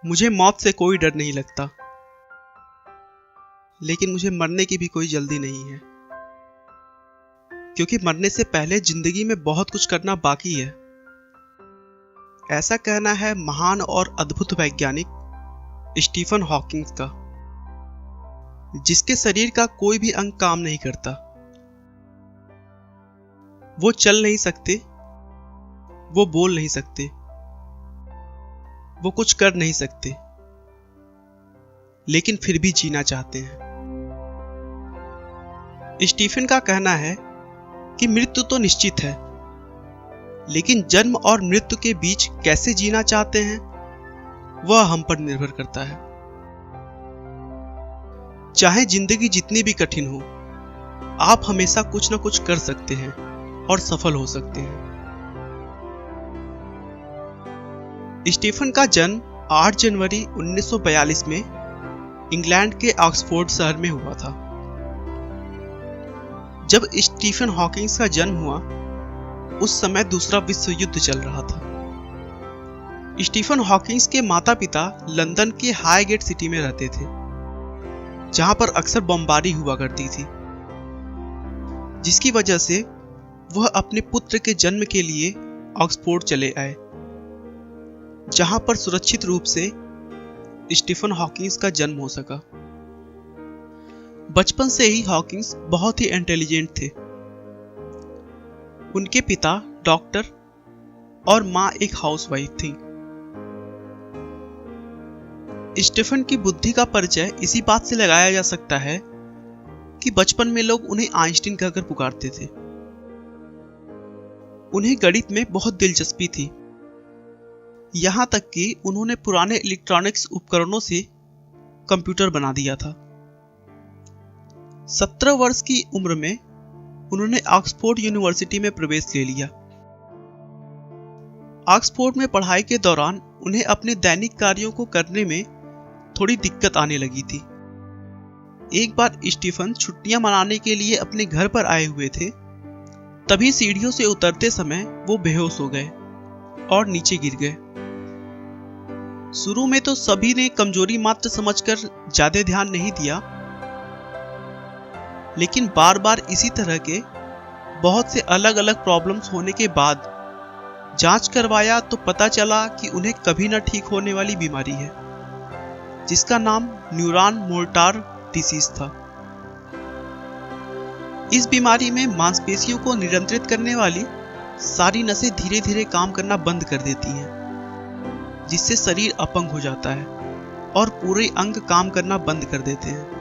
मुझे मौत से कोई डर नहीं लगता, लेकिन मुझे मरने की भी कोई जल्दी नहीं है, क्योंकि मरने से पहले जिंदगी में बहुत कुछ करना बाकी है। ऐसा कहना है महान और अद्भुत वैज्ञानिक स्टीफन हॉकिंग का, जिसके शरीर का कोई भी अंग काम नहीं करता। वो चल नहीं सकते, वो बोल नहीं सकते, वो कुछ कर नहीं सकते, लेकिन फिर भी जीना चाहते हैं। स्टीफन का कहना है कि मृत्यु तो निश्चित है, लेकिन जन्म और मृत्यु के बीच कैसे जीना चाहते हैं वह हम पर निर्भर करता है। चाहे जिंदगी जितनी भी कठिन हो, आप हमेशा कुछ न कुछ कर सकते हैं और सफल हो सकते हैं। स्टीफन का जन्म 8 जनवरी 1942 में इंग्लैंड के ऑक्सफोर्ड शहर में हुआ था। जब स्टीफन हॉकिंग का जन्म हुआ, उस समय दूसरा विश्व युद्ध चल रहा था। स्टीफन हॉकिंग के माता पिता लंदन के हाईगेट सिटी में रहते थे, जहां पर अक्सर बमबारी हुआ करती थी, जिसकी वजह से वह अपने पुत्र के जन्म के लिए ऑक्सफोर्ड चले आए, जहां पर सुरक्षित रूप से स्टीफन हॉकिंग का जन्म हो सका। बचपन से ही हॉकिंग बहुत ही इंटेलिजेंट थे। उनके पिता डॉक्टर और मां एक हाउसवाइफ थी। स्टीफन की बुद्धि का परिचय इसी बात से लगाया जा सकता है कि बचपन में लोग उन्हें आइंस्टीन कहकर पुकारते थे। उन्हें गणित में बहुत दिलचस्पी थी, यहां तक कि उन्होंने पुराने इलेक्ट्रॉनिक्स उपकरणों से कंप्यूटर बना दिया था। 17 वर्ष की उम्र में उन्होंने ऑक्सफोर्ड यूनिवर्सिटी में प्रवेश ले लिया। ऑक्सफोर्ड में पढ़ाई के दौरान उन्हें अपने दैनिक कार्यों को करने में थोड़ी दिक्कत आने लगी थी। एक बार स्टीफन छुट्टियां मनाने के लिए अपने घर पर आए हुए थे, तभी सीढ़ियों से उतरते समय वो बेहोश हो गए और नीचे गिर गए। शुरू में तो सभी ने कमजोरी मात्र समझकर ज्यादा ध्यान नहीं दिया, लेकिन बार बार इसी तरह के बहुत से अलग अलग प्रॉब्लम्स होने के बाद जांच करवाया तो पता चला कि उन्हें कभी न ठीक होने वाली बीमारी है, जिसका नाम न्यूरॉन मोर्टार डिसीज था। इस बीमारी में मांसपेशियों को नियंत्रित करने वाली सारी नसें धीरे धीरे काम करना बंद कर देती हैं, जिससे शरीर अपंग हो जाता है और पूरे अंग काम करना बंद कर देते हैं।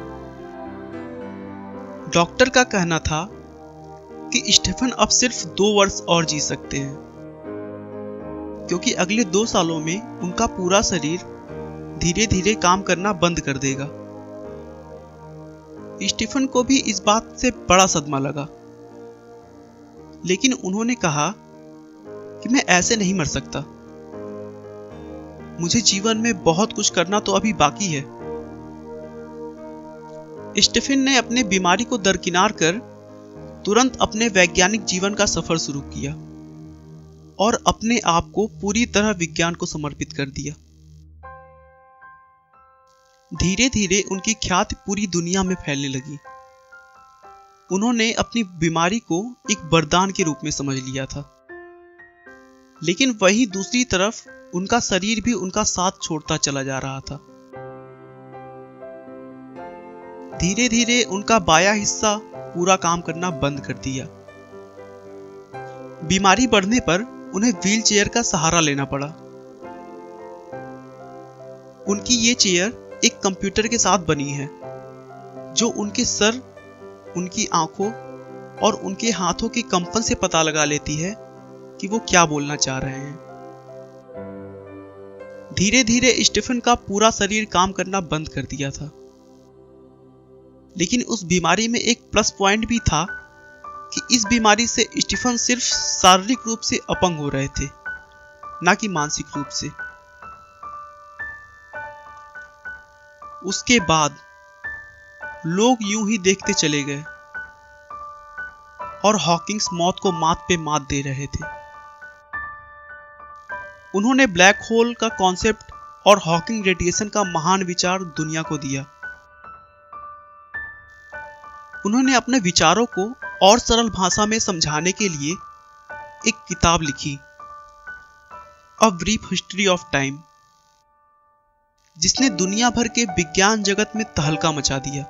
डॉक्टर का कहना था कि स्टीफन अब सिर्फ 2 वर्ष और जी सकते हैं, क्योंकि अगले 2 सालों में उनका पूरा शरीर धीरे धीरे काम करना बंद कर देगा। स्टीफन को भी इस बात से बड़ा सदमा लगा, लेकिन उन्होंने कहा कि मैं ऐसे नहीं मर सकता, मुझे जीवन में बहुत कुछ करना तो अभी बाकी है। स्टीफन ने अपने बीमारी को दरकिनार कर तुरंत अपने वैज्ञानिक जीवन का सफर शुरू किया और अपने आप को पूरी तरह विज्ञान को समर्पित कर दिया। धीरे धीरे उनकी ख्याति पूरी दुनिया में फैलने लगी। उन्होंने अपनी बीमारी को एक वरदान के रूप में समझ लिया था, लेकिन वहीं दूसरी तरफ उनका शरीर भी उनका साथ छोड़ता चला जा रहा था। धीरे धीरे उनका बायां हिस्सा पूरा काम करना बंद कर दिया। बीमारी बढ़ने पर उन्हें व्हीलचेयर का सहारा लेना पड़ा। उनकी ये चेयर एक कंप्यूटर के साथ बनी है, जो उनके सर, उनकी आंखों और उनके हाथों के कंपन से पता लगा लेती है कि वो क्या बोलना चाह रहे हैं। धीरे धीरे स्टीफन का पूरा शरीर काम करना बंद कर दिया था, लेकिन उस बीमारी में एक प्लस पॉइंट भी था कि इस बीमारी से स्टीफन सिर्फ शारीरिक रूप से अपंग हो रहे थे, ना कि मानसिक रूप से। उसके बाद लोग यूं ही देखते चले गए और हॉकिंग्स मौत को मात पे मात दे रहे थे। उन्होंने ब्लैक होल का कॉन्सेप्ट और हॉकिंग रेडिएशन का महान विचार दुनिया को दिया। उन्होंने अपने विचारों को और सरल भाषा में समझाने के लिए एक किताब लिखी, a brief history of time, जिसने दुनिया भर के विज्ञान जगत में तहलका मचा दिया।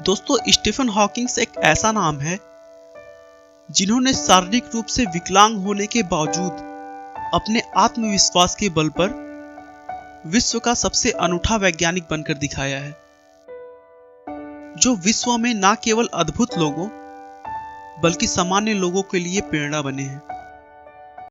दोस्तों, स्टीफन हॉकिंग्स एक ऐसा नाम है जिन्होंने शारीरिक रूप से विकलांग होने के बावजूद अपने आत्मविश्वास के बल पर विश्व का सबसे अनूठा वैज्ञानिक बनकर दिखाया है, जो विश्व में न केवल अद्भुत लोगों बल्कि सामान्य लोगों के लिए प्रेरणा बने हैं।